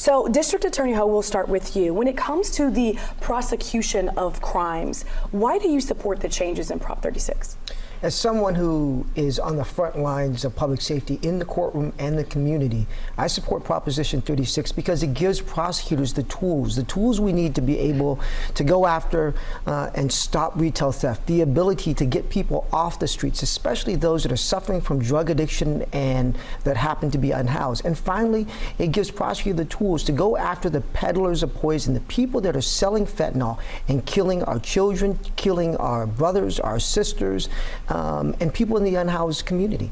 So, District Attorney Ho, we'll start with you. When it comes to the prosecution of crimes, why do you support the changes in Prop 36? As someone who is on the front lines of public safety in the courtroom and the community, I support Proposition 36 because it gives prosecutors the tools we need to be able to go after and stop retail theft, the ability to get people off the streets, especially those that are suffering from drug addiction and that happen to be unhoused. And finally, it gives prosecutors the tools to go after the peddlers of poison, the people that are selling fentanyl and killing our children, killing our brothers, our sisters, and people in the unhoused community.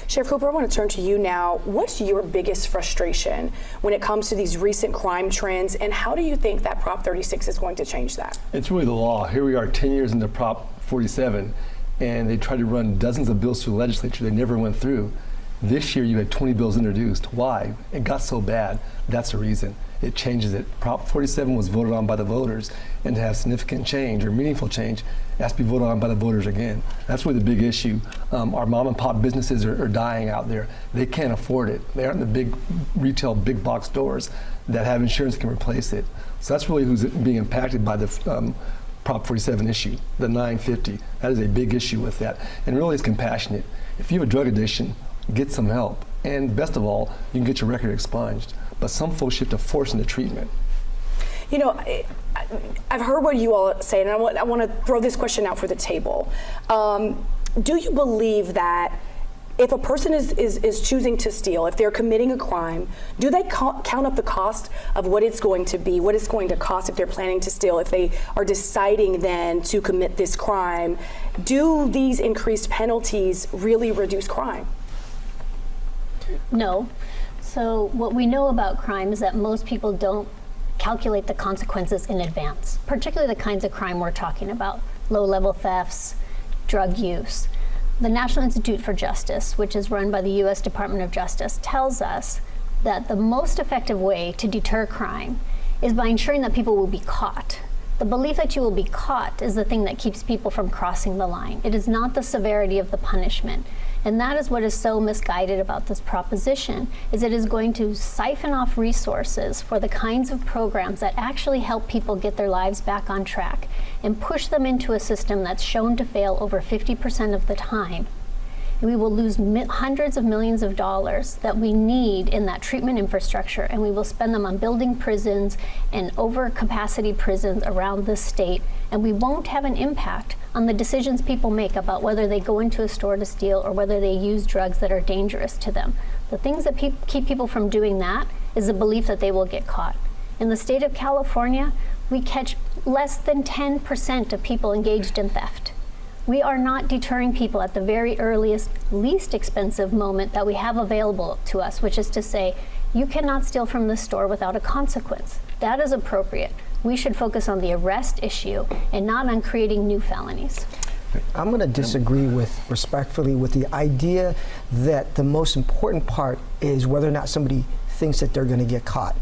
Sheriff Cooper, I want to turn to you now. What's your biggest frustration when it comes to these recent crime trends, and how do you think that Prop 36 is going to change that? It's really the law. Here we are 10 years into Prop 47, and they tried to run dozens of bills through the legislature. They never went through. This year you had 20 bills introduced. Why? It got so bad. That's the reason. It changes it. Prop 47 was voted on by the voters, and to have significant change or meaningful change, it has to be voted on by the voters again. That's really the big issue. Our mom and pop businesses are dying out there. They can't afford it. They aren't the big retail, big box stores that have insurance that can replace it. So that's really who's being impacted by the Prop 47 issue, the 950. That is a big issue with that. And really it's compassionate. If you have a drug addiction, get some help. And best of all, you can get your record expunged. But some folks shift to force into treatment. You know, I've heard what you all say, and I want to throw this question out for the table. Do you believe that if a person is choosing to steal, if they're committing a crime, do they count up the cost of what it's going to be, what it's going to cost if they're planning to steal, if they are deciding then to commit this crime? Do these increased penalties really reduce crime? No. So what we know about crime is that most people don't calculate the consequences in advance, particularly the kinds of crime we're talking about, low-level thefts, drug use. The National Institute for Justice, which is run by the U.S. Department of Justice, tells us that the most effective way to deter crime is by ensuring that people will be caught. The belief that you will be caught is the thing that keeps people from crossing the line. It is not the severity of the punishment. And that is what is so misguided about this proposition, is it is going to siphon off resources for the kinds of programs that actually help people get their lives back on track and push them into a system that's shown to fail over 50% of the time. And we will lose hundreds of millions of dollars that we need in that treatment infrastructure, and we will spend them on building prisons and overcapacity prisons around the state, and we won't have an impact on the decisions people make about whether they go into a store to steal or whether they use drugs that are dangerous to them. The things that keep people from doing that is the belief that they will get caught. In the state of California, we catch less than 10% of people engaged in theft. We are not deterring people at the very earliest, least expensive moment that we have available to us, which is to say, you cannot steal from the store without a consequence. That is appropriate. We should focus on the arrest issue and not on creating new felonies. I'm going to disagree respectfully with the idea that the most important part is whether or not somebody thinks that they're going to get caught.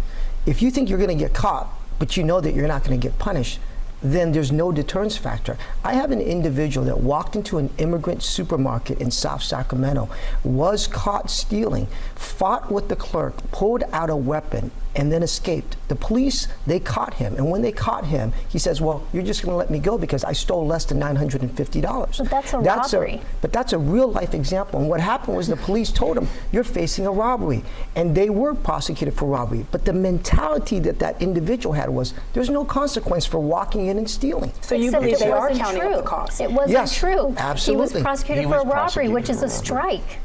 If you think you're going to get caught, but you know that you're not going to get punished, then there's no deterrence factor. I have an individual that walked into an immigrant supermarket in South Sacramento, was caught stealing, fought with the clerk, pulled out a weapon, and then escaped. The police, they caught him, and when they caught him, he says, well, you're just gonna let me go because I stole less than $950. But that's a robbery. But that's a real life example, and what happened was the police told him, you're facing a robbery, and they were prosecuted for robbery, but the mentality that that individual had was, there's no consequence for walking in and stealing. So you believe they are counting up the cost? It wasn't true. Absolutely. He was prosecuted for a robbery, which is a strike.